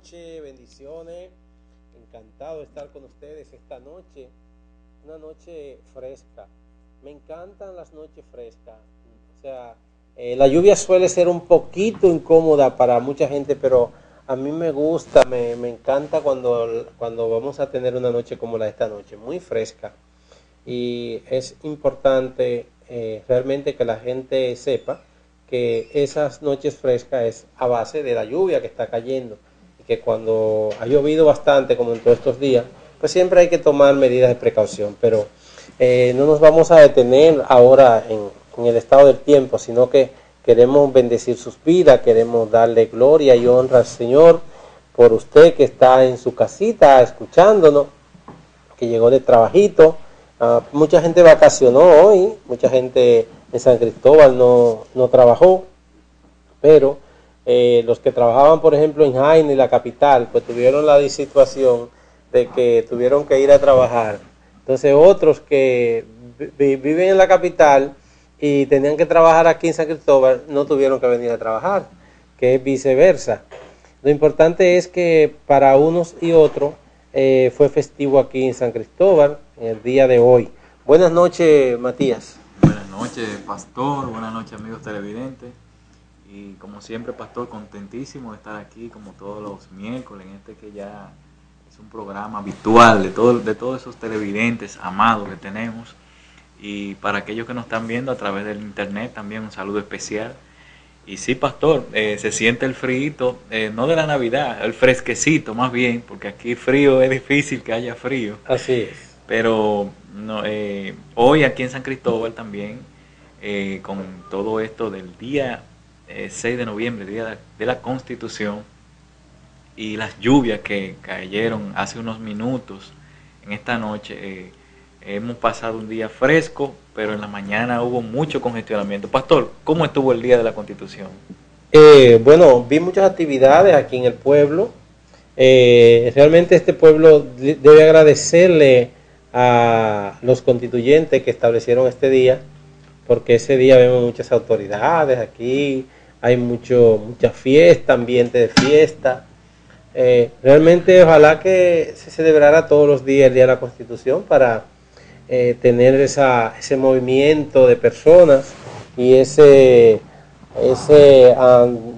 noches, bendiciones. Encantado de estar con ustedes esta noche, una noche fresca. Me encantan las noches frescas. O sea, la lluvia suele ser un poquito incómoda para mucha gente, pero a mí me gusta, me encanta cuando vamos a tener una noche como la de esta noche, muy fresca. Y es importante realmente que la gente sepa que esas noches frescas es a base de la lluvia que está cayendo y que cuando ha llovido bastante como en todos estos días, pues siempre hay que tomar medidas de precaución, pero no nos vamos a detener ahora en el estado del tiempo, sino que queremos bendecir sus vidas, queremos darle gloria y honra al Señor por usted que está en su casita escuchándonos, que llegó de trabajito. Mucha gente vacacionó hoy, mucha gente en San Cristóbal no trabajó, pero los que trabajaban, por ejemplo, en Jaina y la capital, pues tuvieron la situación de que tuvieron que ir a trabajar. Entonces otros que viven en la capital y tenían que trabajar aquí en San Cristóbal, no tuvieron que venir a trabajar, que es viceversa. Lo importante es que para unos y otros fue festivo aquí en San Cristóbal en el día de hoy. Buenas noches, Matías. Buenas noches, pastor. Buenas noches, amigos televidentes. Y como siempre, pastor, contentísimo de estar aquí como todos los miércoles en este que ya es un programa habitual de todos esos televidentes amados que tenemos. Y para aquellos que nos están viendo a través del internet, también un saludo especial. Y sí, pastor, se siente el frío, no de la Navidad, el fresquecito más bien, porque aquí frío es difícil que haya frío. Así es. Pero no, hoy aquí en San Cristóbal también, con todo esto del día 6 de noviembre, Día de la Constitución, y las lluvias que cayeron hace unos minutos en esta noche, hemos pasado un día fresco, pero en la mañana hubo mucho congestionamiento. Pastor, ¿cómo estuvo el Día de la Constitución? Bueno, vi muchas actividades aquí en el pueblo. Realmente este pueblo debe agradecerle a los constituyentes que establecieron este día, porque ese día vemos muchas autoridades aquí, hay mucha fiesta, ambiente de fiesta. Realmente ojalá que se celebrara todos los días el Día de la Constitución para tener ese movimiento de personas y ese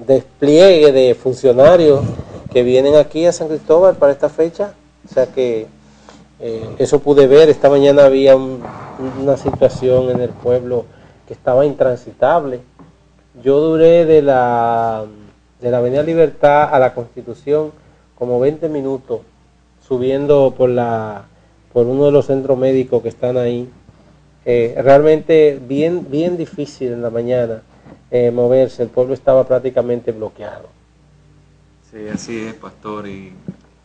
despliegue de funcionarios que vienen aquí a San Cristóbal para esta fecha. O sea que eso pude ver. Esta mañana había una situación en el pueblo que estaba intransitable. Yo duré de la Avenida Libertad a la Constitución como 20 minutos subiendo por uno de los centros médicos que están ahí. Realmente bien difícil en la mañana moverse. El pueblo estaba prácticamente bloqueado. Sí, así es, pastor, y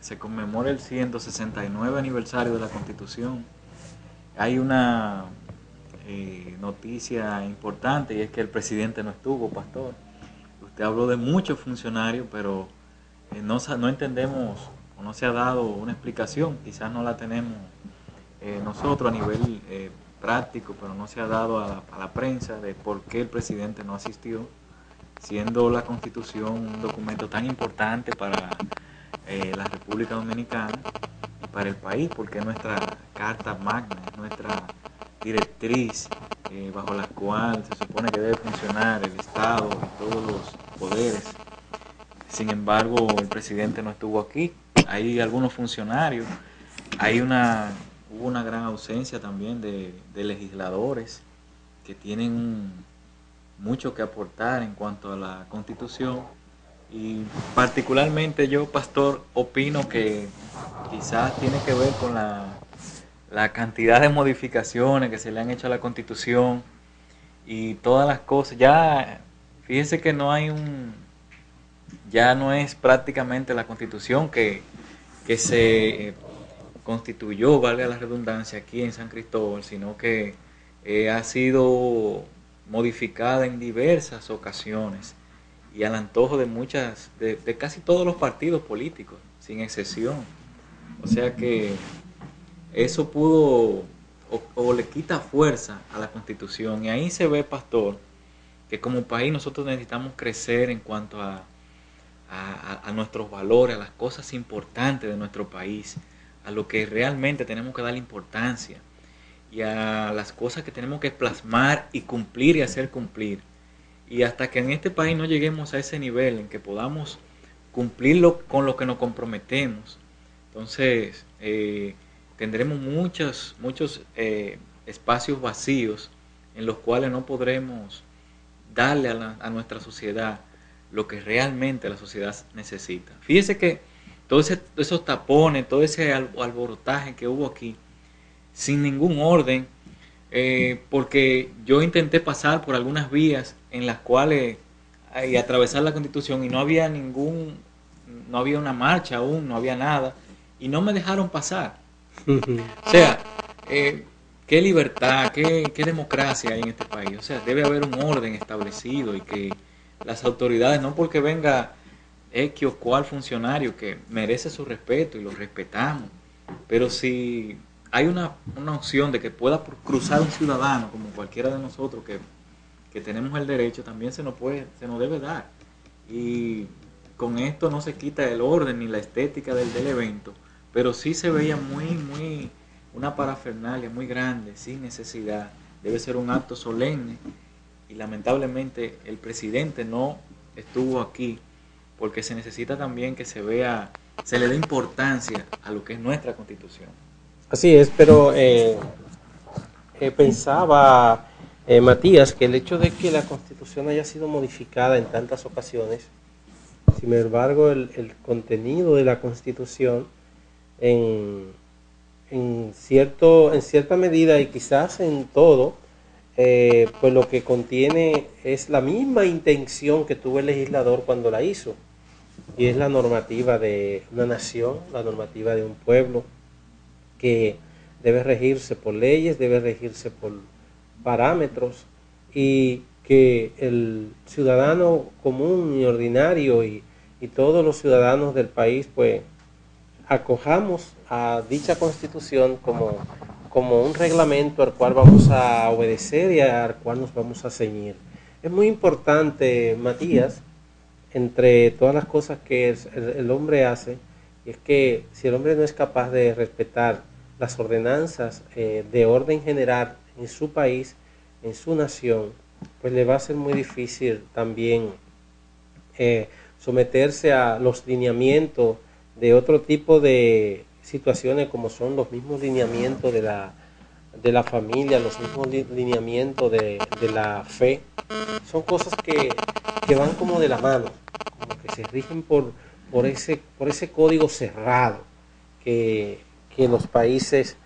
se conmemora el 169 aniversario de la Constitución. Hay una noticia importante y es que el presidente no estuvo, pastor. Usted habló de muchos funcionarios, pero no entendemos o no se ha dado una explicación, quizás no la tenemos nosotros a nivel práctico, pero no se ha dado a la prensa de por qué el presidente no asistió, siendo la Constitución un documento tan importante para la República Dominicana y para el país, porque es nuestra carta magna, es nuestra directriz bajo la cual se supone que debe funcionar el Estado y todos los poderes. Sin embargo, el presidente no estuvo aquí. Hay algunos funcionarios, hubo una gran ausencia también de legisladores que tienen mucho que aportar en cuanto a la Constitución, y particularmente yo, pastor, opino que quizás tiene que ver con la cantidad de modificaciones que se le han hecho a la Constitución y todas las cosas. Ya, fíjense que ya no es prácticamente la Constitución que se constituyó, valga la redundancia, aquí en San Cristóbal, sino que ha sido modificada en diversas ocasiones y al antojo de casi todos los partidos políticos, sin excepción. O sea que eso pudo o le quita fuerza a la Constitución, y ahí se ve, pastor, que como país nosotros necesitamos crecer en cuanto a nuestros valores, a las cosas importantes de nuestro país, a lo que realmente tenemos que dar importancia y a las cosas que tenemos que plasmar y cumplir y hacer cumplir. Y hasta que en este país no lleguemos a ese nivel en que podamos cumplirlo con lo que nos comprometemos, entonces tendremos muchos espacios vacíos en los cuales no podremos darle a nuestra sociedad lo que realmente la sociedad necesita. Fíjese que todos esos tapones, todo ese alborotaje que hubo aquí, sin ningún orden, porque yo intenté pasar por algunas vías en las cuales y atravesar la Constitución y no había una marcha aún, no había nada, y no me dejaron pasar. O sea, qué libertad, qué democracia hay en este país. O sea, debe haber un orden establecido y que las autoridades, no porque venga X o cual funcionario que merece su respeto y lo respetamos, pero si hay una opción de que pueda cruzar un ciudadano como cualquiera de nosotros que tenemos el derecho, también se nos debe dar. Y con esto no se quita el orden ni la estética del evento, pero sí se veía una parafernalia muy grande, sin necesidad. Debe ser un acto solemne y lamentablemente el presidente no estuvo aquí porque se necesita también que se le dé importancia a lo que es nuestra Constitución. Así es, pero pensaba Matías que el hecho de que la Constitución haya sido modificada en tantas ocasiones, sin embargo el contenido de la Constitución en cierta medida y quizás en todo, pues lo que contiene es la misma intención que tuvo el legislador cuando la hizo, y es la normativa de una nación, la normativa de un pueblo, que debe regirse por leyes, debe regirse por parámetros, y que el ciudadano común y ordinario y todos los ciudadanos del país pues acojamos a dicha Constitución como un reglamento al cual vamos a obedecer y al cual nos vamos a ceñir. Es muy importante, Matías, entre todas las cosas que el hombre hace, y es que si el hombre no es capaz de respetar las ordenanzas de orden general en su país, en su nación, pues le va a ser muy difícil también someterse a los lineamientos de otro tipo de situaciones, como son los mismos lineamientos de la familia, los mismos lineamientos de la fe. Son cosas que van como de la mano, como que se rigen por ese código cerrado que los países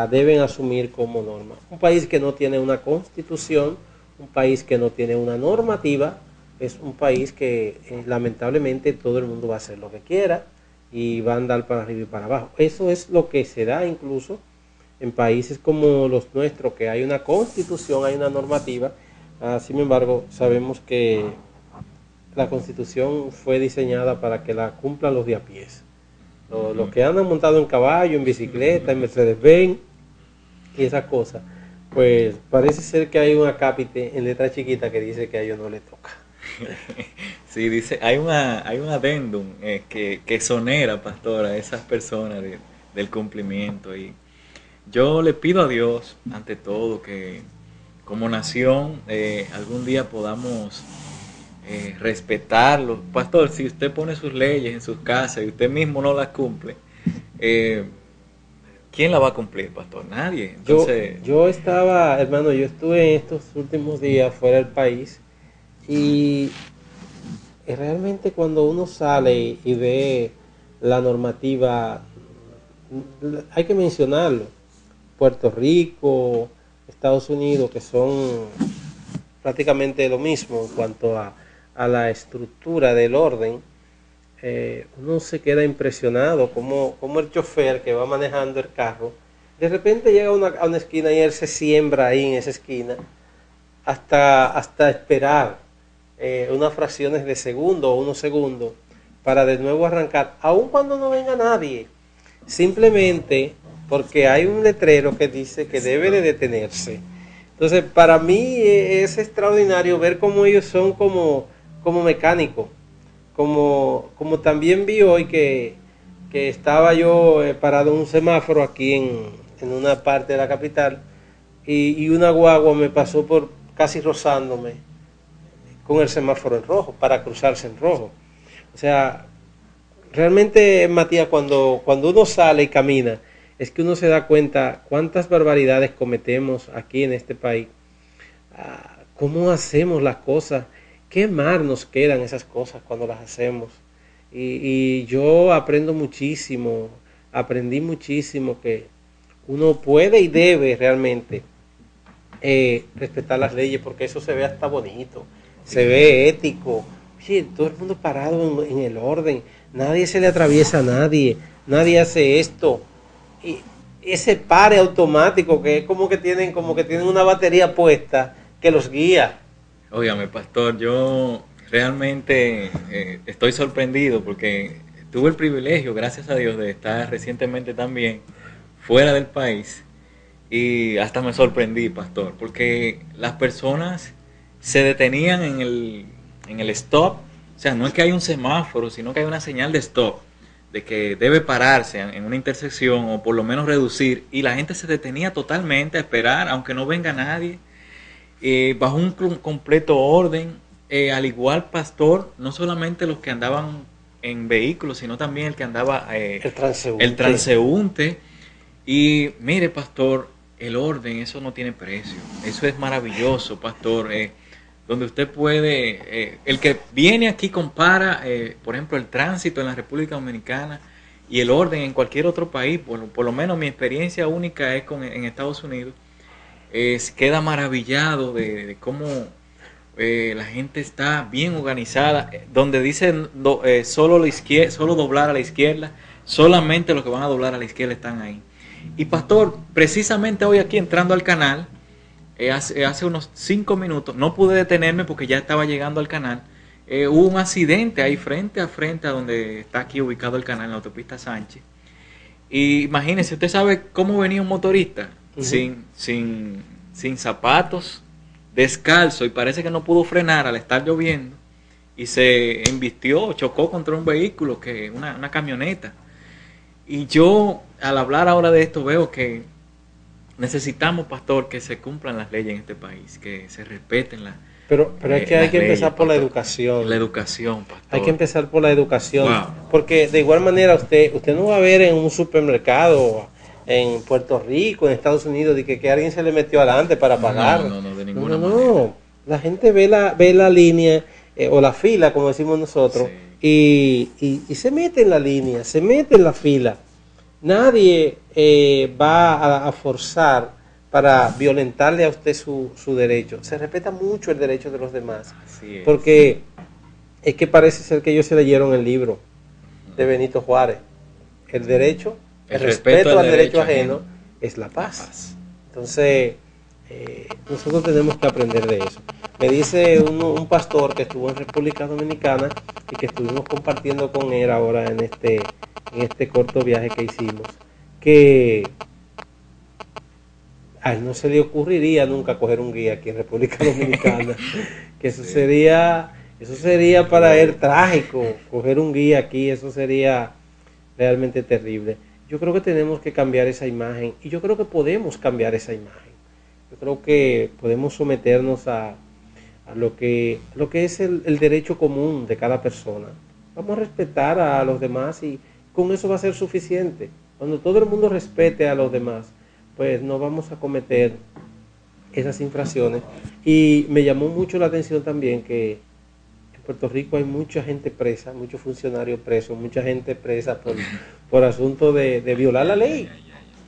deben asumir como norma. Un país que no tiene una constitución, un país que no tiene una normativa, es un país que lamentablemente todo el mundo va a hacer lo que quiera y va a andar para arriba y para abajo. Eso es lo que se da incluso en países como los nuestros, que hay una constitución, hay una normativa. Sin embargo, sabemos que la Constitución fue diseñada para que la cumplan los de a pies. Los que andan montados en caballo, en bicicleta, en Mercedes-Benz y esas cosas, pues parece ser que hay un acápite en letra chiquita que dice que a ellos no les toca. Sí, dice, hay un adendum que exonera, pastor, a esas personas del cumplimiento. Y yo le pido a Dios, ante todo, que como nación algún día podamos respetarlo. Pastor, si usted pone sus leyes en sus casas y usted mismo no las cumple, ¿quién la va a cumplir, pastor? Nadie. Entonces, yo estuve en estos últimos días fuera del país y realmente cuando uno sale y ve la normativa, hay que mencionarlo, Puerto Rico, Estados Unidos, que son prácticamente lo mismo en cuanto a la estructura del orden, uno se queda impresionado como el chofer que va manejando el carro, de repente llega a una esquina y él se siembra ahí en esa esquina hasta esperar unas fracciones de segundo o unos segundos para de nuevo arrancar, aun cuando no venga nadie, simplemente porque hay un letrero que dice que debe de detenerse. Entonces, para mí es extraordinario ver cómo ellos son como mecánicos, como también vi hoy que estaba yo parado en un semáforo aquí en una parte de la capital y una guagua me pasó por casi rozándome con el semáforo en rojo, para cruzarse en rojo. O sea, realmente, Matías, cuando uno sale y camina, es que uno se da cuenta cuántas barbaridades cometemos aquí en este país, cómo hacemos las cosas, qué mal nos quedan esas cosas cuando las hacemos. Y yo aprendí muchísimo que uno puede y debe realmente respetar las leyes, porque eso se ve hasta bonito, se ve ético. Oye, todo el mundo parado en el orden, nadie se le atraviesa a nadie, nadie hace esto. Y ese pare automático que es como que tienen una batería puesta que los guía. Óigame, pastor, yo realmente estoy sorprendido porque tuve el privilegio, gracias a Dios, de estar recientemente también fuera del país y hasta me sorprendí, pastor, porque las personas se detenían en el stop. O sea, no es que hay un semáforo, sino que hay una señal de stop, de que debe pararse en una intersección o por lo menos reducir, y la gente se detenía totalmente a esperar, aunque no venga nadie, bajo un completo orden, al igual, pastor, no solamente los que andaban en vehículos, sino también el que andaba, el transeúnte. Y mire, pastor, el orden, eso no tiene precio, eso es maravilloso, pastor. Donde usted puede, el que viene aquí compara, por ejemplo, el tránsito en la República Dominicana y el orden en cualquier otro país. Por lo menos mi experiencia única es en Estados Unidos. Queda maravillado de cómo la gente está bien organizada, donde dicen solo doblar a la izquierda, solamente los que van a doblar a la izquierda están ahí. Y pastor, precisamente hoy aquí entrando al canal, hace unos 5 minutos, no pude detenerme porque ya estaba llegando al canal, hubo un accidente ahí frente a donde está aquí ubicado el canal, en la autopista Sánchez. Y imagínese, usted sabe cómo venía un motorista, sin zapatos, descalzo, y parece que no pudo frenar al estar lloviendo, y se embistió, chocó contra un vehículo, una camioneta. Y yo, al hablar ahora de esto, veo que necesitamos, pastor, que se cumplan las leyes en este país, que se respeten pero es que hay que empezar por la educación. La educación, pastor. Hay que empezar por la educación. Wow. Porque de igual manera usted no va a ver en un supermercado en Puerto Rico, en Estados Unidos, de que alguien se le metió adelante para pagar. No, de ninguna manera. No. La gente ve la línea o la fila, como decimos nosotros, sí. y se mete en la línea, se mete en la fila. Nadie va a forzar para violentarle a usted su derecho. Se respeta mucho el derecho de los demás. Así es. Porque es que parece ser que ellos se leyeron el libro de Benito Juárez. El derecho, el respeto al derecho ajeno es la paz. Entonces, nosotros tenemos que aprender de eso. Me dice un pastor que estuvo en República Dominicana y que estuvimos compartiendo con él ahora en este corto viaje que hicimos, que a él no se le ocurriría nunca coger un guía aquí en República Dominicana, que eso sería para él trágico, coger un guía aquí, eso sería realmente terrible. Yo creo que tenemos que cambiar esa imagen, y yo creo que podemos cambiar esa imagen. Yo creo que podemos someternos a lo que es el derecho común de cada persona. Vamos a respetar a los demás y con eso va a ser suficiente. Cuando todo el mundo respete a los demás, pues no vamos a cometer esas infracciones. Y me llamó mucho la atención también que en Puerto Rico hay mucha gente presa, muchos funcionarios presos, mucha gente presa por asunto de violar la ley.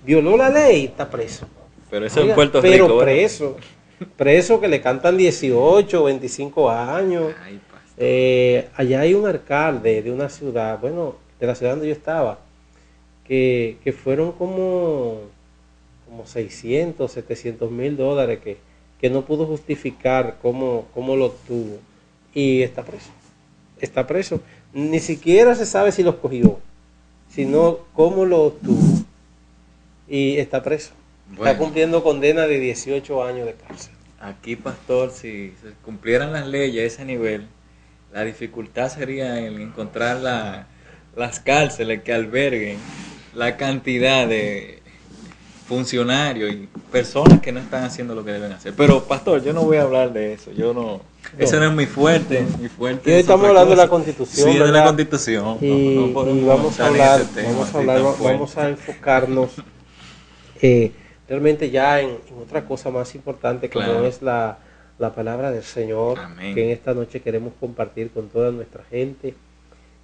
Violó la ley, está preso. Pero eso en Puerto Rico. Pero preso que le cantan 18, 25 años. Allá hay un alcalde de una ciudad, bueno, de la ciudad donde yo estaba, que fueron como 600, 700 mil dólares que no pudo justificar cómo lo obtuvo, y está preso. Ni siquiera se sabe si los cogió, sino cómo lo obtuvo, y está preso. Bueno, está cumpliendo condena de 18 años de cárcel. Aquí, pastor, si se cumplieran las leyes a ese nivel, La dificultad sería el encontrar las cárceles que alberguen la cantidad de funcionarios y personas que no están haciendo lo que deben hacer. Pero, pastor, yo no voy a hablar de eso. Eso no es mi fuerte. Mi fuerte y hoy es estamos otra hablando cosa. de la Constitución. Sí, ¿verdad? de la Constitución. Y vamos a hablar, vamos a enfocarnos realmente ya en otra cosa más importante, como claro. es la palabra del Señor. Amén. Que en esta noche queremos compartir con toda nuestra gente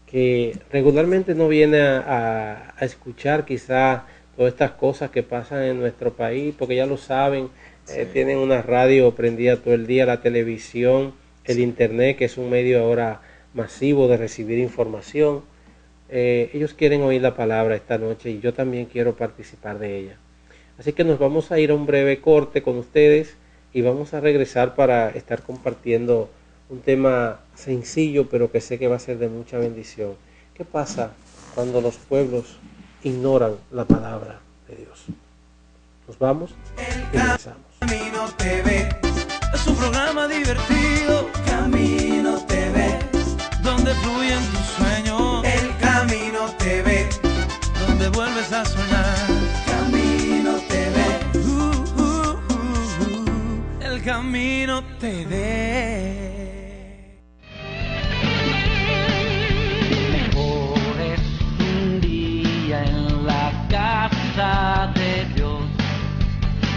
que regularmente no viene a escuchar quizá todas estas cosas que pasan en nuestro país, porque ya lo saben, sí. Tienen una radio prendida todo el día, la televisión, el internet, que es un medio ahora masivo de recibir información. Ellos quieren oír la palabra esta noche y yo también quiero participar de ella. Así que nos vamos a ir a un breve corte con ustedes y vamos a regresar para estar compartiendo un tema sencillo, pero que sé que va a ser de mucha bendición. ¿Qué pasa cuando los pueblos ignoran la palabra de Dios? Nos vamos y regresamos. Camino TV es un programa divertido. Camino TV, donde fluyen tus sueños. El Camino TV, donde vuelves a soñar. Camino TV, el Camino TV. Mejor es un día en la casa de Dios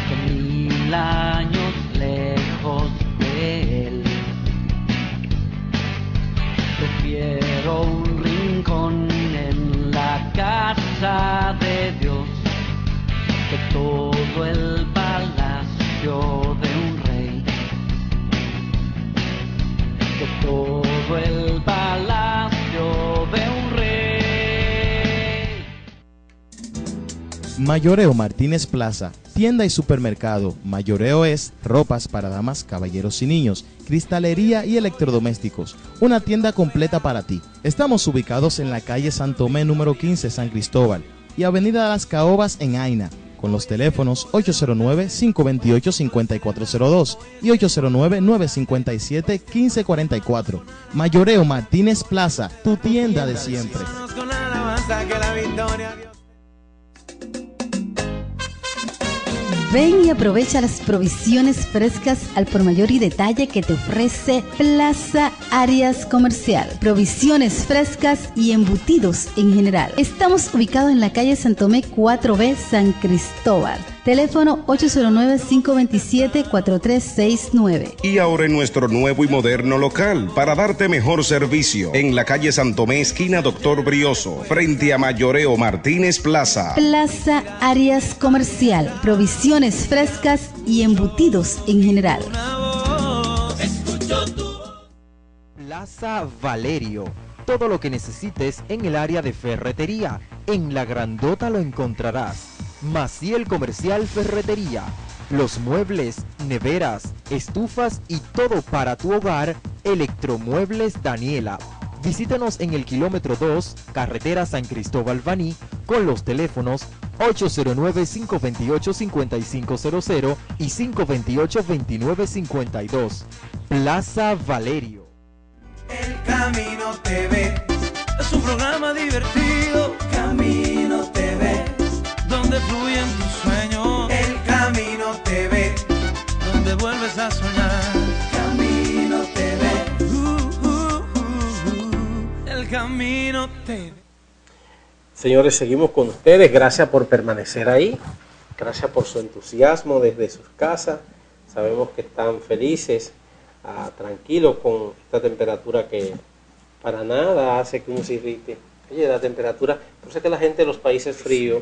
que 1000 años lejos de Él. Prefiero un rincón en la casa de Dios que todo el palacio de un rey. Que todo el palacio de un rey. Mayoreo Martínez Plaza, tienda y supermercado. Mayoreo es ropas para damas, caballeros y niños, cristalería y electrodomésticos. Una tienda completa para ti. Estamos ubicados en la calle San Tomé número 15, San Cristóbal, y Avenida Las Caobas en Aina, con los teléfonos 809-528-5402 y 809-957-1544. Mayoreo Martínez Plaza, tu tienda de siempre. Ven y aprovecha las provisiones frescas al por mayor y detalle que te ofrece Plaza Arias Comercial. Provisiones frescas y embutidos en general. Estamos ubicados en la calle San Tomé 4B, San Cristóbal. Teléfono 809-527-4369. Y ahora en nuestro nuevo y moderno local, para darte mejor servicio, en la calle San Tomé, esquina Doctor Brioso, frente a Mayoreo Martínez Plaza. Plaza Arias Comercial, provisiones frescas y embutidos en general. Plaza Valerio, todo lo que necesites en el área de ferretería, en La Grandota lo encontrarás. Maciel Comercial Ferretería, los muebles, neveras, estufas y todo para tu hogar. Electromuebles Daniela. Visítanos en el kilómetro 2, carretera San Cristóbal Baní, con los teléfonos 809-528-5500 y 528-2952. Plaza Valerio. El Camino TV es un programa divertido. Camino TV, donde fluyen tus sueños. El Camino TV, donde vuelves a soñar. Camino TV, el Camino TV. Señores, seguimos con ustedes. Gracias por permanecer ahí. Gracias por su entusiasmo desde sus casas. Sabemos que están felices, tranquilos con esta temperatura que para nada hace que uno se irrite. Oye, la temperatura, por eso es que la gente de los países fríos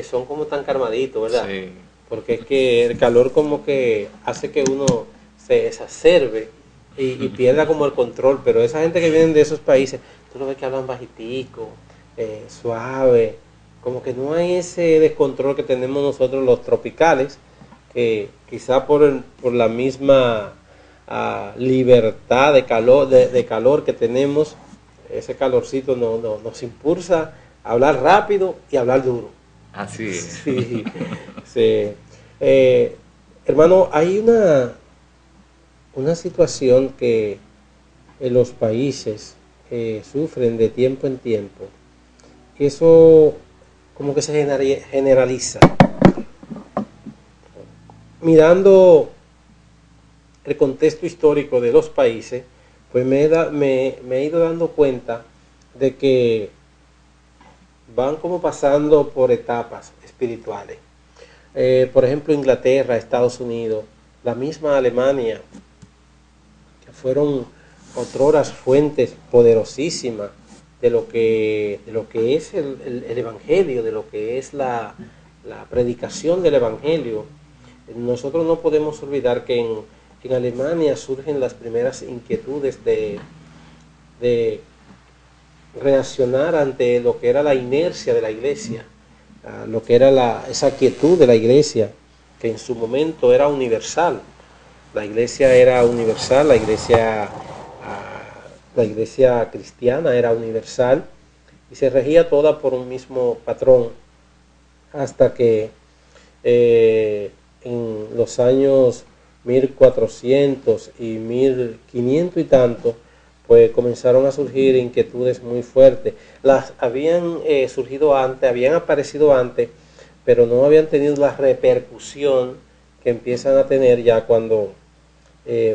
son como tan calmaditos, ¿verdad? Sí. Porque es que el calor como que hace que uno se exacerbe y pierda como el control, pero esa gente que viene de esos países, tú lo ves que hablan bajitico, suave, como que no hay ese descontrol que tenemos nosotros los tropicales, que quizá por la misma libertad de calor que tenemos, ese calorcito nos impulsa a hablar rápido y a hablar duro. Así es. Sí, sí. Hermano, hay una situación que los países sufren de tiempo en tiempo, eso como que se generaliza. Mirando el contexto histórico de los países, pues me he ido dando cuenta de que van como pasando por etapas espirituales. Por ejemplo, Inglaterra, Estados Unidos, la misma Alemania, que fueron otroras fuentes poderosísimas de lo que es el Evangelio, de lo que es la predicación del Evangelio. Nosotros no podemos olvidar que en Alemania surgen las primeras inquietudes de reaccionar ante lo que era la inercia de la iglesia, lo que era esa quietud de la iglesia, que en su momento era universal. La iglesia era universal, la iglesia cristiana era universal y se regía toda por un mismo patrón, hasta que en los años 1400 y 1500 y tanto, pues comenzaron a surgir inquietudes muy fuertes. Las habían surgido antes, habían aparecido antes, pero no habían tenido la repercusión que empiezan a tener ya cuando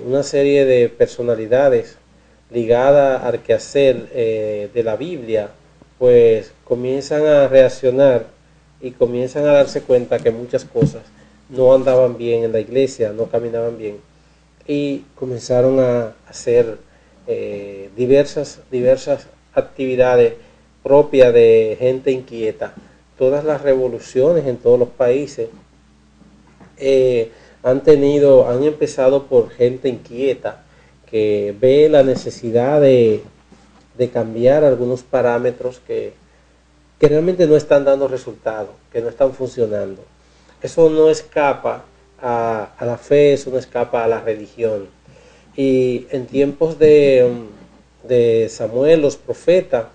una serie de personalidades ligadas al quehacer de la Biblia, pues comienzan a reaccionar y comienzan a darse cuenta que muchas cosas no andaban bien en la iglesia, no caminaban bien, y comenzaron a hacer diversas actividades propias de gente inquieta. Todas las revoluciones en todos los países han empezado por gente inquieta que ve la necesidad de cambiar algunos parámetros que realmente no están dando resultados, que no están funcionando. Eso no escapa a la fe, eso no escapa a la religión. Y en tiempos de Samuel, los profetas,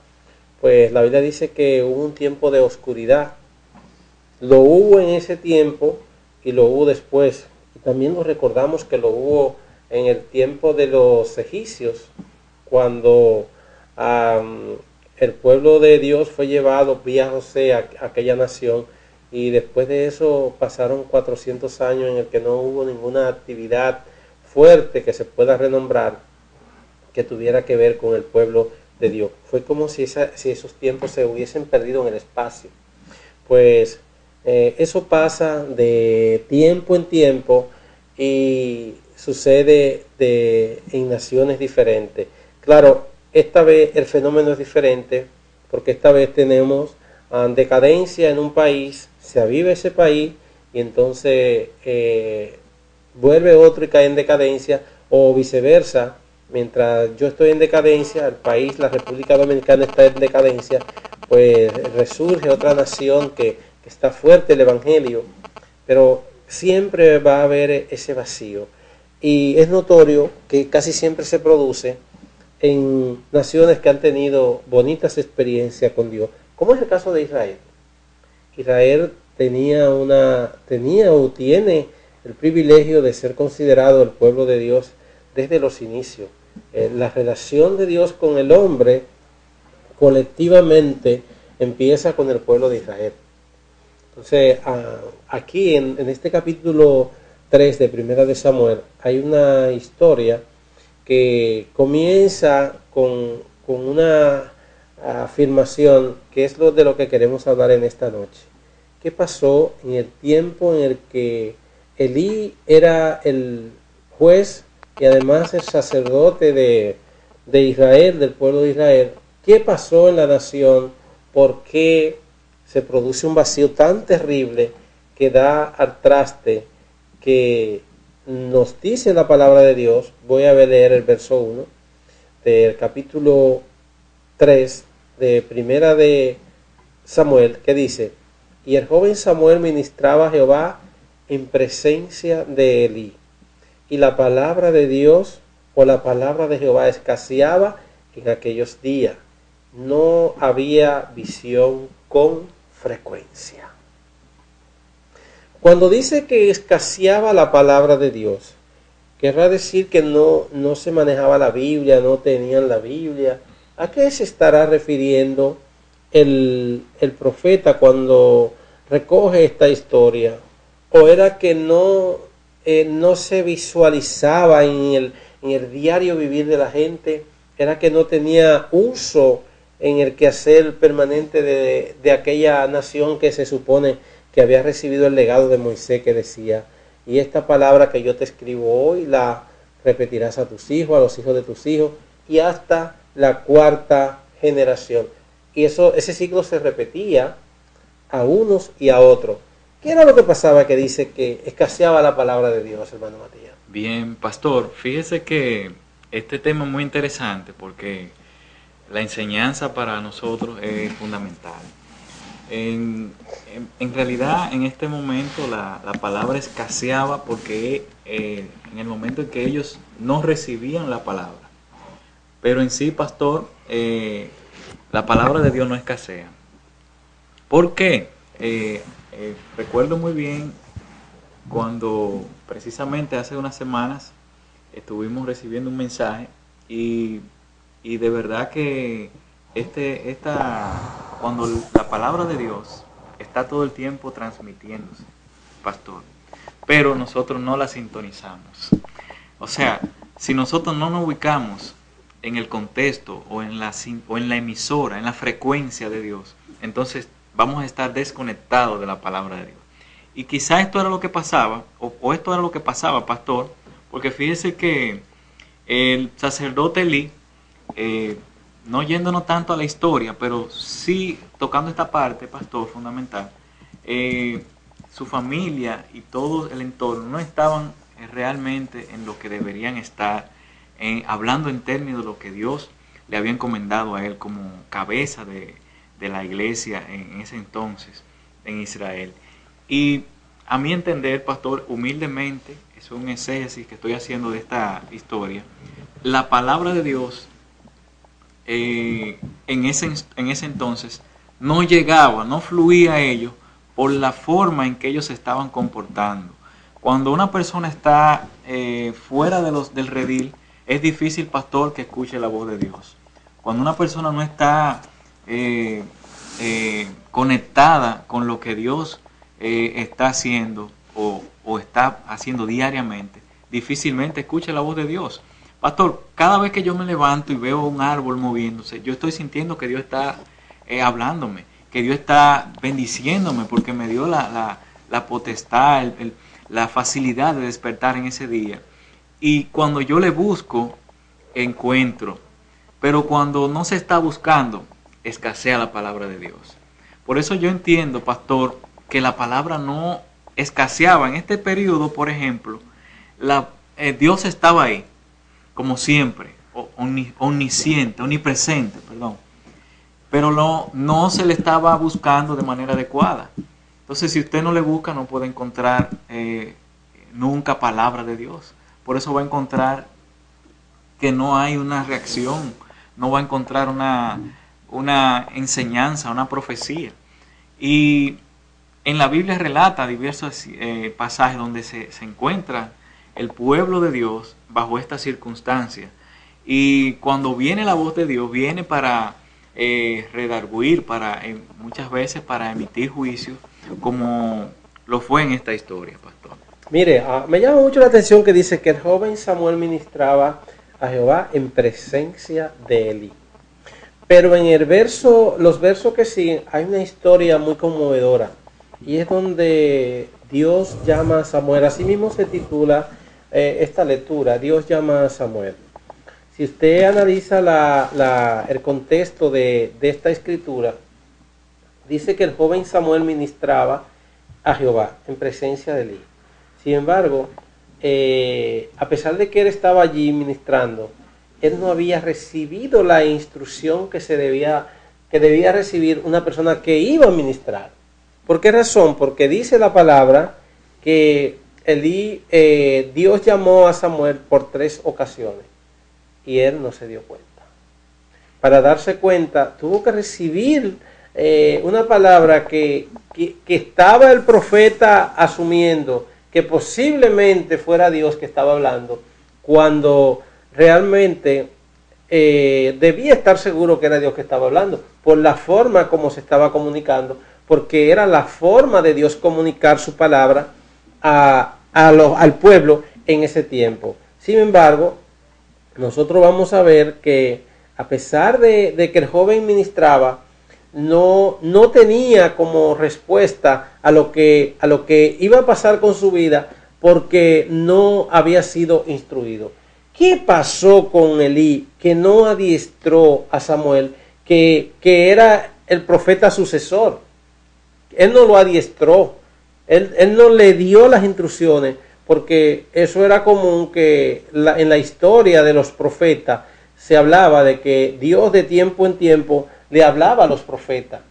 pues la Biblia dice que hubo un tiempo de oscuridad. Lo hubo en ese tiempo y lo hubo después. Y también nos recordamos que lo hubo en el tiempo de los egipcios, cuando el pueblo de Dios fue llevado vía José a aquella nación, y después de eso pasaron 400 años en el que no hubo ninguna actividad fuerte que se pueda renombrar que tuviera que ver con el pueblo de Dios. Fue como si esos tiempos se hubiesen perdido en el espacio. Pues eso pasa de tiempo en tiempo y sucede en naciones diferentes. Claro, esta vez el fenómeno es diferente porque esta vez tenemos decadencia en un país, se aviva ese país y entonces vuelve otro y cae en decadencia, o viceversa. Mientras yo estoy en decadencia, el país, la República Dominicana, está en decadencia, pues resurge otra nación que está fuerte el Evangelio, pero siempre va a haber ese vacío. Y es notorio que casi siempre se produce en naciones que han tenido bonitas experiencias con Dios, como es el caso de Israel. Israel tenía o tiene el privilegio de ser considerado el pueblo de Dios desde los inicios. La relación de Dios con el hombre colectivamente empieza con el pueblo de Israel. Entonces, aquí en este capítulo 3 de Primera de Samuel hay una historia que comienza con una afirmación que es de lo que queremos hablar en esta noche. ¿Qué pasó en el tiempo en el que Elí era el juez y además el sacerdote de Israel, del pueblo de Israel? ¿Qué pasó en la nación? ¿Por qué se produce un vacío tan terrible que da al traste que nos dice la palabra de Dios? Voy a leer el verso 1 del capítulo 3 de Primera de Samuel, que dice: y el joven Samuel ministraba a Jehová en presencia de Elí, y la palabra de Dios o la palabra de Jehová escaseaba en aquellos días. No había visión con frecuencia. Cuando dice que escaseaba la palabra de Dios, querrá decir que no se manejaba la Biblia, no tenían la Biblia. ¿A qué se estará refiriendo el profeta cuando recoge esta historia? ¿O era que no se visualizaba en el diario vivir de la gente? ¿Era que no tenía uso en el quehacer permanente de aquella nación que se supone que había recibido el legado de Moisés, que decía: y esta palabra que yo te escribo hoy la repetirás a tus hijos, a los hijos de tus hijos, y hasta la cuarta generación? Y ese ciclo se repetía a unos y a otros. ¿Qué era lo que pasaba que dice que escaseaba la palabra de Dios, hermano Matías? Bien, pastor, fíjese que este tema es muy interesante porque la enseñanza para nosotros es fundamental. En realidad, en este momento la palabra escaseaba porque en el momento en que ellos no recibían la palabra. Pero en sí, pastor, la palabra de Dios no escasea. ¿Por qué? Recuerdo muy bien cuando precisamente hace unas semanas estuvimos recibiendo un mensaje y de verdad que cuando la palabra de Dios está todo el tiempo transmitiéndose, pastor, pero nosotros no la sintonizamos. O sea, si nosotros no nos ubicamos en el contexto o en la emisora, en la frecuencia de Dios, entonces vamos a estar desconectados de la palabra de Dios. Y quizá esto era lo que pasaba, o esto era lo que pasaba, pastor, porque fíjese que el sacerdote Elí, no yéndonos tanto a la historia, pero sí tocando esta parte, pastor, fundamental, su familia y todo el entorno no estaban realmente en lo que deberían estar, hablando en términos de lo que Dios le había encomendado a él como cabeza de la iglesia en ese entonces en Israel. Y a mi entender, pastor, humildemente, es un exégesis que estoy haciendo de esta historia, la palabra de Dios en ese entonces no llegaba, no fluía a ellos por la forma en que ellos se estaban comportando. Cuando una persona está fuera del redil, es difícil, pastor, que escuche la voz de Dios. Cuando una persona no está conectada con lo que Dios está haciendo o está haciendo diariamente, difícilmente escucha la voz de Dios. Pastor, cada vez que yo me levanto y veo un árbol moviéndose, yo estoy sintiendo que Dios está hablándome, que Dios está bendiciéndome porque me dio la potestad, la facilidad de despertar en ese día. Y cuando yo le busco, encuentro. Pero cuando no se está buscando, escasea la palabra de Dios. Por eso yo entiendo, pastor, que la palabra no escaseaba. En este periodo, por ejemplo, Dios estaba ahí, como siempre, omnisciente, omnipresente, perdón. Pero no se le estaba buscando de manera adecuada. Entonces, si usted no le busca, no puede encontrar nunca palabra de Dios. Por eso va a encontrar que no hay una reacción, no va a encontrar una enseñanza, una profecía. Y en la Biblia relata diversos pasajes donde se encuentra el pueblo de Dios bajo estas circunstancias. Y cuando viene la voz de Dios, viene para redarguir, muchas veces para emitir juicio, como lo fue en esta historia, pastor. Mire, me llama mucho la atención que dice que el joven Samuel ministraba a Jehová en presencia de Elí. Pero en los versos que siguen, hay una historia muy conmovedora. Y es donde Dios llama a Samuel. Así mismo se titula esta lectura, Dios llama a Samuel. Si usted analiza el contexto de esta escritura, dice que el joven Samuel ministraba a Jehová en presencia de Elí. Sin embargo, a pesar de que él estaba allí ministrando, él no había recibido la instrucción que debía recibir una persona que iba a ministrar. ¿Por qué razón? Porque dice la palabra que Dios llamó a Samuel por 3 ocasiones y él no se dio cuenta. Para darse cuenta, tuvo que recibir una palabra que estaba el profeta asumiendo que posiblemente fuera Dios que estaba hablando, cuando realmente debía estar seguro que era Dios que estaba hablando, por la forma como se estaba comunicando, porque era la forma de Dios comunicar su palabra al pueblo en ese tiempo. Sin embargo, nosotros vamos a ver que a pesar de que el joven ministraba, no tenía como respuesta a lo que iba a pasar con su vida, porque no había sido instruido. ¿Qué pasó con Elí, que no adiestró a Samuel, que era el profeta sucesor? Él no lo adiestró, él no le dio las instrucciones, porque eso era común que en la historia de los profetas se hablaba de que Dios de tiempo en tiempo le hablaba a los profetas,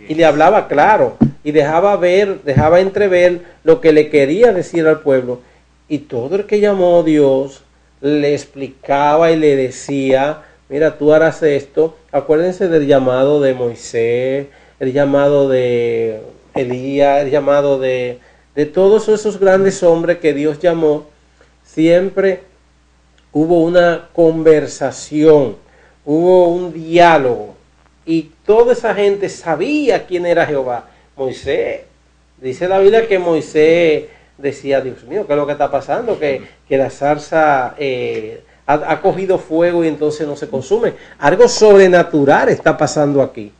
y le hablaba claro, y dejaba entrever lo que le quería decir al pueblo, y todo el que llamó a Dios le explicaba y le decía, mira, tú harás esto. Acuérdense del llamado de Moisés, el llamado de Elías, el llamado de todos esos grandes hombres que Dios llamó. Siempre hubo una conversación, hubo un diálogo, y toda esa gente sabía quién era Jehová. Moisés, dice la Biblia que Moisés decía, Dios mío, ¿qué es lo que está pasando? Que la zarza ha cogido fuego y entonces no se consume. Algo sobrenatural está pasando aquí.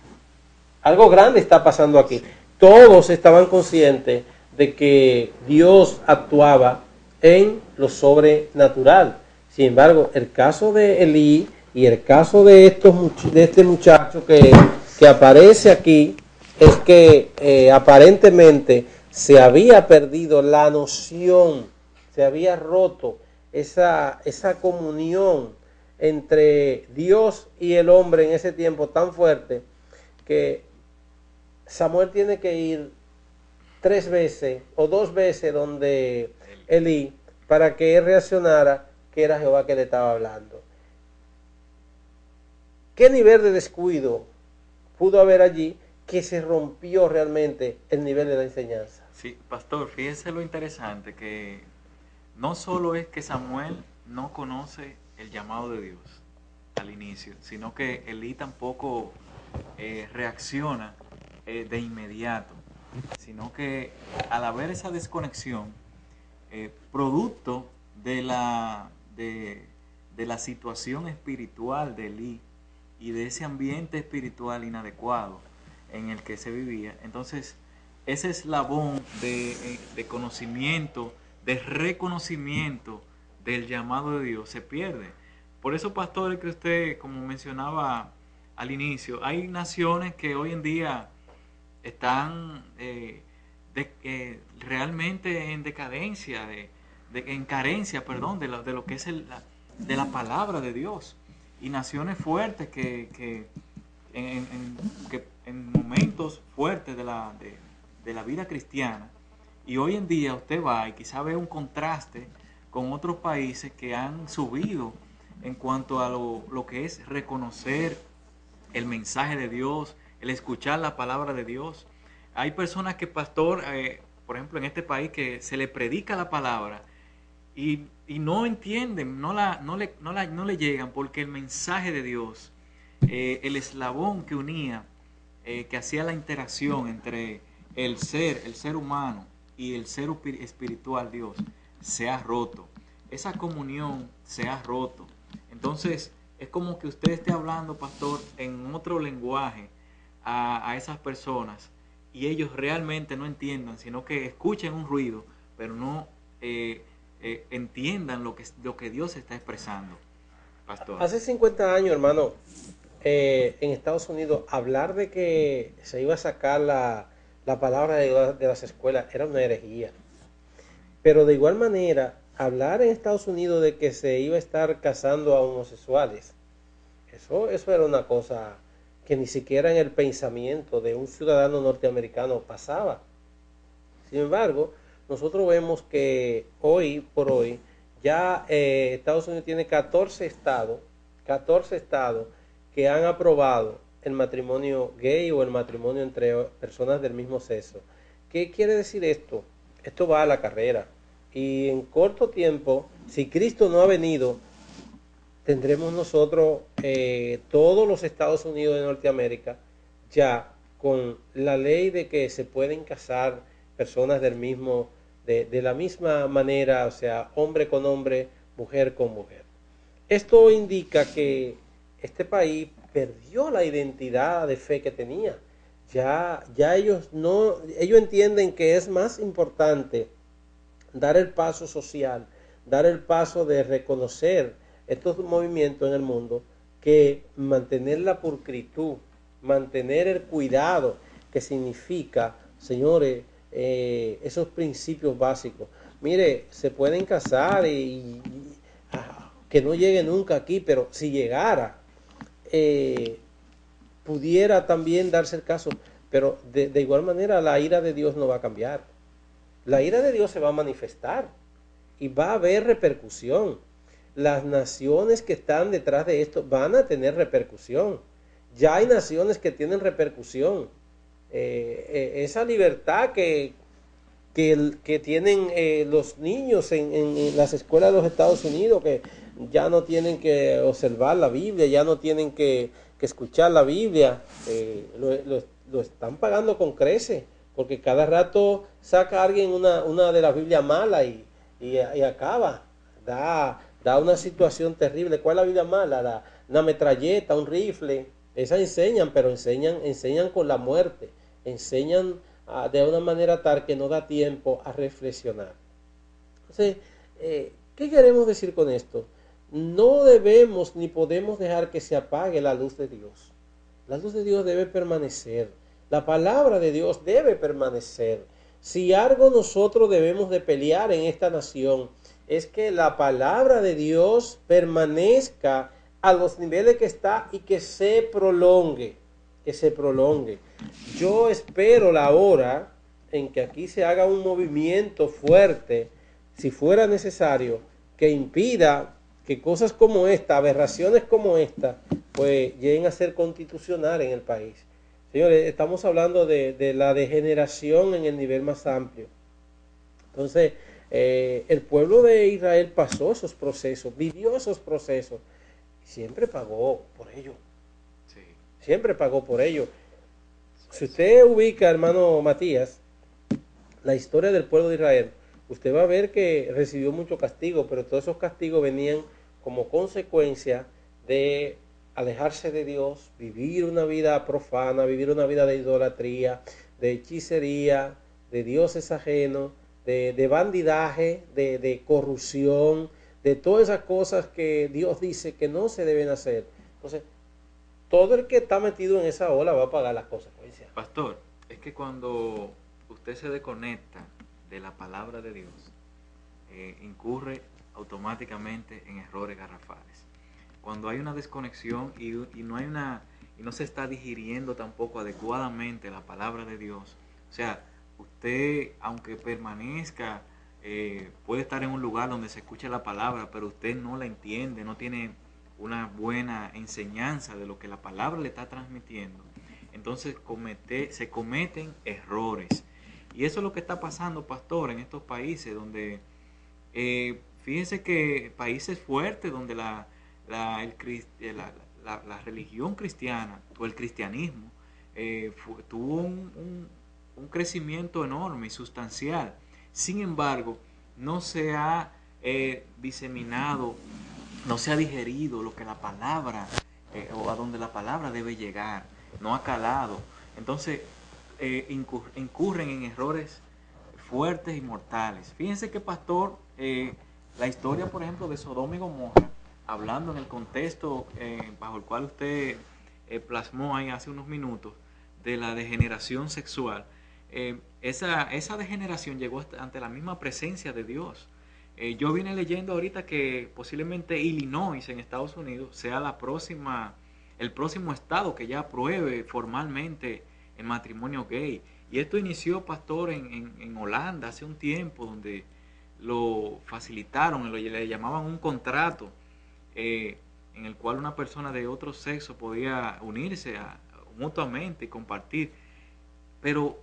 Algo grande está pasando aquí. Todos estaban conscientes de que Dios actuaba en lo sobrenatural. Sin embargo, el caso de Elí y el caso de este muchacho que aparece aquí es que aparentemente se había perdido la noción, se había roto esa comunión entre Dios y el hombre en ese tiempo tan fuerte, que Samuel tiene que ir 3 veces o 2 veces donde Elí para que él reaccionara que era Jehová que le estaba hablando. ¿Qué nivel de descuido pudo haber allí que se rompió realmente el nivel de la enseñanza? Sí, pastor, fíjese lo interesante, que no solo es que Samuel no conoce el llamado de Dios al inicio, sino que Elí tampoco reacciona de inmediato, sino que al haber esa desconexión, producto de la situación espiritual de Elí y de ese ambiente espiritual inadecuado en el que se vivía, entonces ese eslabón de conocimiento, de reconocimiento del llamado de Dios se pierde. Por eso, pastor, que usted, como mencionaba al inicio, hay naciones que hoy en día están realmente en decadencia, en carencia, perdón, de lo que es de la palabra de Dios, y naciones fuertes que en momentos fuertes de la vida cristiana, y hoy en día usted va y quizá ve un contraste con otros países que han subido en cuanto a lo que es reconocer el mensaje de Dios, el escuchar la palabra de Dios. Hay personas que, pastor, por ejemplo en este país, que se le predica la palabra y no entienden, no le llegan, porque el mensaje de Dios, el eslabón que unía, que hacía la interacción entre el ser humano y el ser espiritual Dios, se ha roto. Esa comunión se ha roto. Entonces es como que usted esté hablando, pastor, en otro lenguaje a esas personas, y ellos realmente no entiendan, sino que escuchen un ruido, pero no entiendan lo que Dios está expresando, pastor. Hace 50 años, hermano, en Estados Unidos, hablar de que se iba a sacar la palabra de las escuelas era una herejía. Pero de igual manera, hablar en Estados Unidos de que se iba a estar casando a homosexuales, eso era una cosa que ni siquiera en el pensamiento de un ciudadano norteamericano pasaba. Sin embargo, nosotros vemos que hoy por hoy ya Estados Unidos tiene 14 estados que han aprobado el matrimonio gay o el matrimonio entre personas del mismo sexo. ¿Qué quiere decir esto? Esto va a la carrera, y en corto tiempo Si Cristo no ha venido, tendremos nosotros todos los Estados Unidos de Norteamérica ya con la ley de que se pueden casar personas de la misma manera, o sea, hombre con hombre, mujer con mujer. Esto indica que este país perdió la identidad de fe que tenía. Ya ellos entienden que es más importante dar el paso social, dar el paso de reconocer estos movimientos en el mundo, que mantener la pulcritud, mantener el cuidado, que significa, señores, esos principios básicos. Mire, se pueden casar y que no llegue nunca aquí, pero si llegara, pudiera también darse el caso, pero de igual manera la ira de Dios no va a cambiar. La ira de Dios se va a manifestar y va a haber repercusión. Las naciones que están detrás de esto van a tener repercusión. Ya hay naciones que tienen repercusión. Esa libertad que tienen los niños en las escuelas de los Estados Unidos, que ya no tienen que observar la Biblia, ya no tienen que escuchar la Biblia, lo están pagando con creces, porque cada rato saca alguien una de las Biblias malas y acaba, da una situación terrible. ¿Cuál es la Biblia mala? Una metralleta, un rifle. Esas enseñan, pero enseñan con la muerte, enseñan de una manera tal que no da tiempo a reflexionar. Entonces, ¿qué queremos decir con esto? No debemos ni podemos dejar que se apague la luz de Dios. La luz de Dios debe permanecer. La palabra de Dios debe permanecer. Si algo nosotros debemos de pelear en esta nación, es que la palabra de Dios permanezca a los niveles que está y que se prolongue. Que se prolongue. Yo espero la hora en que aquí se haga un movimiento fuerte, si fuera necesario, que impida que cosas como esta, aberraciones como esta, pues lleguen a ser constitucionales en el país. Señores, estamos hablando de la degeneración en el nivel más amplio. Entonces, el pueblo de Israel pasó esos procesos, vivió esos procesos, y siempre pagó por ello. Sí. Siempre pagó por ello. Si usted ubica, hermano Matías, la historia del pueblo de Israel, usted va a ver que recibió mucho castigo, pero todos esos castigos venían como consecuencia de alejarse de Dios, vivir una vida profana, vivir una vida de idolatría, de hechicería, de dioses ajenos, de bandidaje, de corrupción, de todas esas cosas que Dios dice que no se deben hacer. Entonces, todo el que está metido en esa ola va a pagar las consecuencias. Pastor, es que cuando usted se desconecta de la palabra de Dios, incurre automáticamente en errores garrafales. Cuando hay una desconexión y no se está digiriendo tampoco adecuadamente la palabra de Dios, o sea, usted, aunque permanezca, puede estar en un lugar donde se escucha la palabra, pero usted no la entiende, no tiene una buena enseñanza de lo que la palabra le está transmitiendo, entonces se cometen errores. Y eso es lo que está pasando, pastor, en estos países donde, fíjense que países fuertes donde la religión cristiana o el cristianismo tuvo un crecimiento enorme y sustancial. Sin embargo, no se ha diseminado, no se ha digerido lo que la palabra o a donde la palabra debe llegar, no ha calado. Entonces incurren en errores fuertes y mortales. Fíjense que, pastor, la historia, por ejemplo, de Sodoma y Gomorra, hablando en el contexto bajo el cual usted plasmó ahí hace unos minutos, de la degeneración sexual, esa degeneración llegó ante la misma presencia de Dios. Yo vine leyendo ahorita que posiblemente Illinois en Estados Unidos sea el próximo estado que ya apruebe formalmente el matrimonio gay. Y esto inició, pastor, en Holanda hace un tiempo, donde lo facilitaron, le llamaban un contrato, en el cual una persona de otro sexo podía unirse mutuamente y compartir. Pero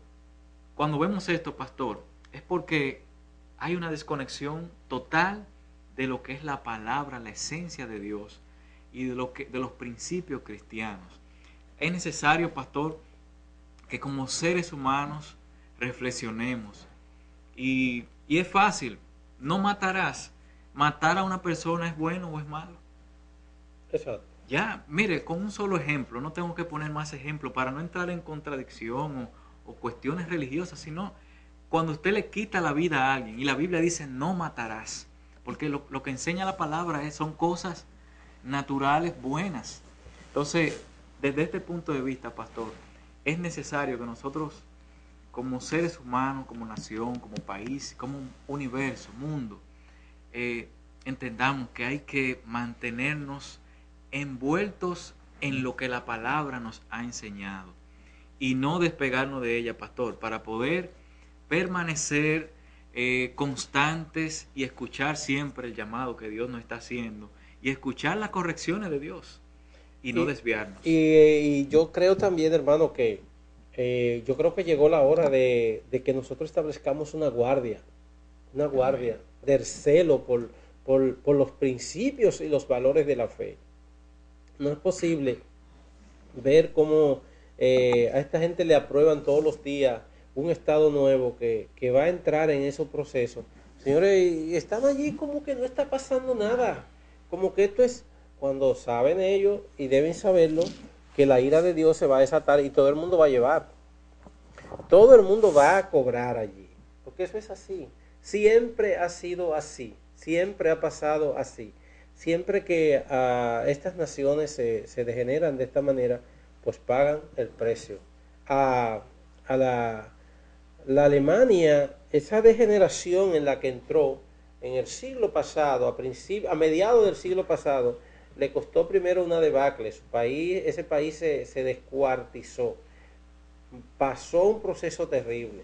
cuando vemos esto, pastor, es porque hay una desconexión total de lo que es la palabra, la esencia de Dios y de los principios cristianos. Es necesario, pastor, que como seres humanos reflexionemos. Y es fácil, no matarás. ¿Matar a una persona es bueno o es malo? Exacto. Ya, mire, con un solo ejemplo, no tengo que poner más ejemplos para no entrar en contradicción o cuestiones religiosas, sino cuando usted le quita la vida a alguien y la Biblia dice no matarás, porque lo que enseña la palabra son cosas naturales, buenas. Entonces, desde este punto de vista, pastor, es necesario que nosotros, como seres humanos, como nación, como país, como universo, mundo, entendamos que hay que mantenernos envueltos en lo que la palabra nos ha enseñado y no despegarnos de ella, pastor, para poder permanecer constantes y escuchar siempre el llamado que Dios nos está haciendo y escuchar las correcciones de Dios y no desviarnos. Y yo creo también, hermano, que yo creo que llegó la hora de que nosotros establezcamos una guardia del celo por los principios y los valores de la fe. No es posible ver cómo a esta gente le aprueban todos los días un estado nuevo que va a entrar en esos procesos. Señores, y están allí como que no está pasando nada. Como que esto es cuando saben ellos, y deben saberlo, que la ira de Dios se va a desatar y todo el mundo va a llevar. Todo el mundo va a cobrar allí. Porque eso es así. Siempre ha sido así. Siempre ha pasado así. Siempre que estas naciones se degeneran de esta manera, pues pagan el precio. A la Alemania, esa degeneración en la que entró en el siglo pasado, a mediados del siglo pasado, le costó primero una debacle. Ese país se descuartizó. Pasó un proceso terrible.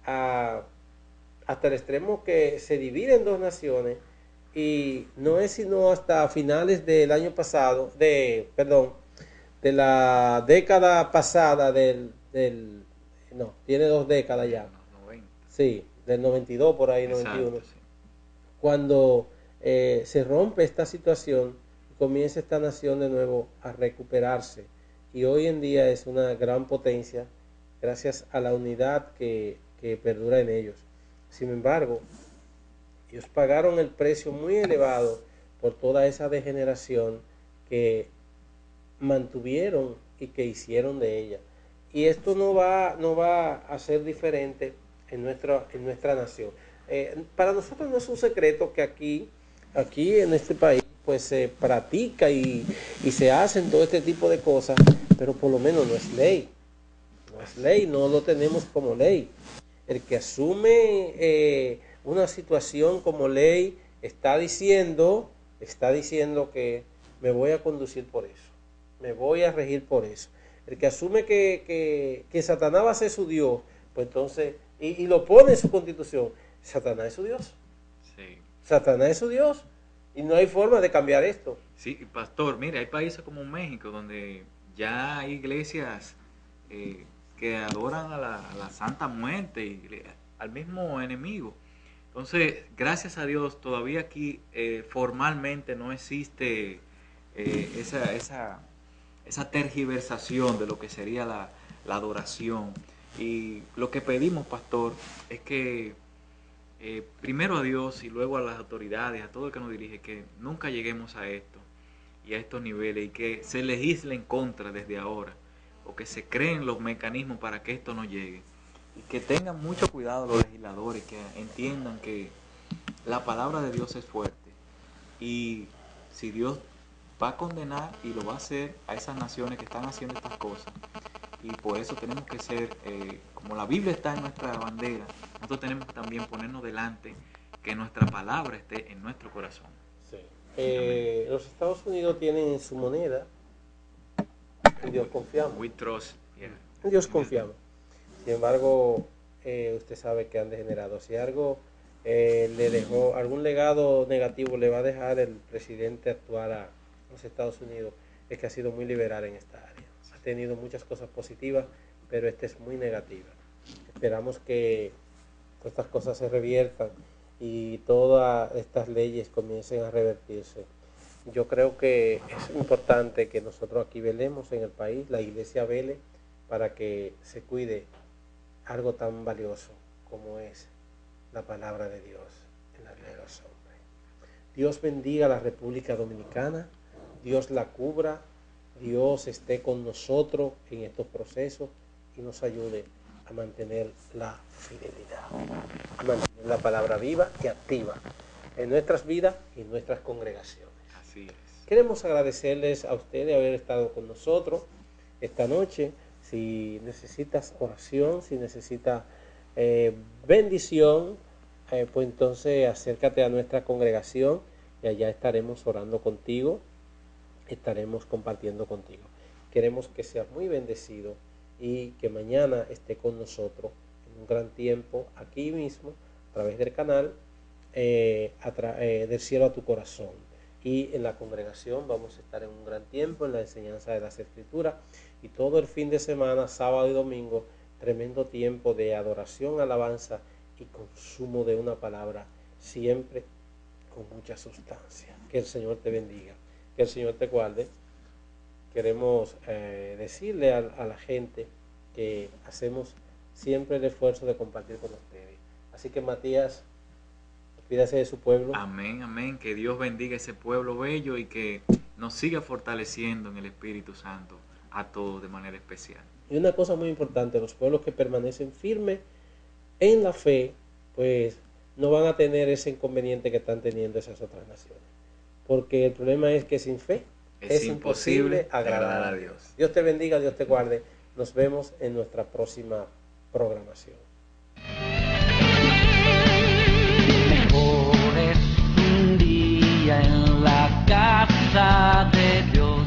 Hasta el extremo que se divide en dos naciones. Y no es sino hasta finales del año pasado, de la década pasada no, tiene 2 décadas ya. 90. Sí, del 92 por ahí, Exacto, 91. sí. Cuando se rompe esta situación, comienza esta nación de nuevo a recuperarse. Y hoy en día es una gran potencia gracias a la unidad que perdura en ellos. Sin embargo, ellos pagaron el precio muy elevado por toda esa degeneración que mantuvieron y que hicieron de ella. Y esto no va a ser diferente en nuestra nación. Para nosotros no es un secreto que aquí en este país pues se practica y se hacen todo este tipo de cosas, pero por lo menos no es ley. No es ley, no lo tenemos como ley. El que asume una situación como ley está diciendo que me voy a conducir por eso, me voy a regir por eso. El que asume que Satanás va a ser su Dios, pues entonces, y lo pone en su constitución, Satanás es su Dios. Sí. Satanás es su Dios y no hay forma de cambiar esto. Sí, pastor, mire, hay países como México donde ya hay iglesias que adoran a la Santa Muerte y al mismo enemigo. Entonces, gracias a Dios, todavía aquí formalmente no existe esa tergiversación de lo que sería la adoración. Y lo que pedimos, pastor, es que primero a Dios y luego a las autoridades, a todo el que nos dirige, que nunca lleguemos a esto y a estos niveles y que se legisle en contra desde ahora o que se creen los mecanismos para que esto no llegue. Y que tengan mucho cuidado los legisladores, que entiendan que la palabra de Dios es fuerte. Y si Dios va a condenar y lo va a hacer a esas naciones que están haciendo estas cosas, y por eso tenemos que ser, como la Biblia está en nuestra bandera, nosotros tenemos que también ponernos delante, que nuestra palabra esté en nuestro corazón. Sí. Los Estados Unidos tienen en su moneda, en Dios confiamos. We trust, yeah. En Dios confiamos. Sin embargo, usted sabe que han degenerado. Si algo le dejó, algún legado negativo le va a dejar el presidente actual a los Estados Unidos, es que ha sido muy liberal en esta área. Ha tenido muchas cosas positivas, pero esta es muy negativa. Esperamos que estas cosas se reviertan y todas estas leyes comiencen a revertirse. Yo creo que es importante que nosotros aquí velemos en el país, la iglesia vele, para que se cuide algo tan valioso como es la palabra de Dios en la vida de los hombres. Dios bendiga a la República Dominicana, Dios la cubra, Dios esté con nosotros en estos procesos y nos ayude a mantener la fidelidad, a mantener la palabra viva y activa en nuestras vidas y en nuestras congregaciones. Así es. Queremos agradecerles a ustedes haber estado con nosotros esta noche. Si necesitas oración, si necesitas bendición, pues entonces acércate a nuestra congregación y allá estaremos orando contigo, estaremos compartiendo contigo. Queremos que seas muy bendecido y que mañana esté con nosotros en un gran tiempo aquí mismo a través del canal del cielo a tu corazón, y en la congregación vamos a estar en un gran tiempo en la enseñanza de las Escrituras, y todo el fin de semana, sábado y domingo, tremendo tiempo de adoración, alabanza y consumo de una palabra, siempre con mucha sustancia. Que el Señor te bendiga, que el Señor te guarde. Queremos decirle a la gente que hacemos siempre el esfuerzo de compartir con ustedes. Así que Matías, despídase de su pueblo. Amén, amén. Que Dios bendiga ese pueblo bello y que nos siga fortaleciendo en el Espíritu Santo a todos de manera especial. Y una cosa muy importante, los pueblos que permanecen firmes en la fe, pues no van a tener ese inconveniente que están teniendo esas otras naciones. Porque el problema es que sin fe es imposible agradar a Dios. Dios te bendiga, Dios te guarde. Nos vemos en nuestra próxima programación. Mejor es un día en la casa de Dios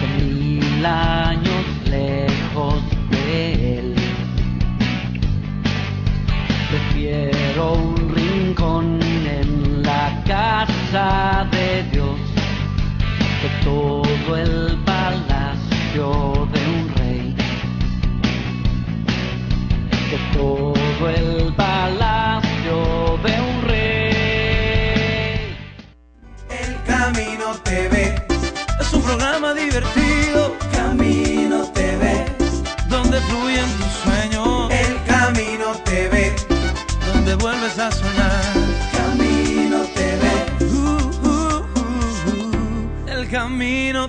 que 1000 años lejos de Él. Prefiero un rincón en la casa de Dios que todo el palacio de un rey, que todo el palacio de un rey. El Camino TV es un programa divertido. Camino TV, donde fluyen tus sueños. El Camino TV, donde vuelves a soñar. Camino TV, el Camino.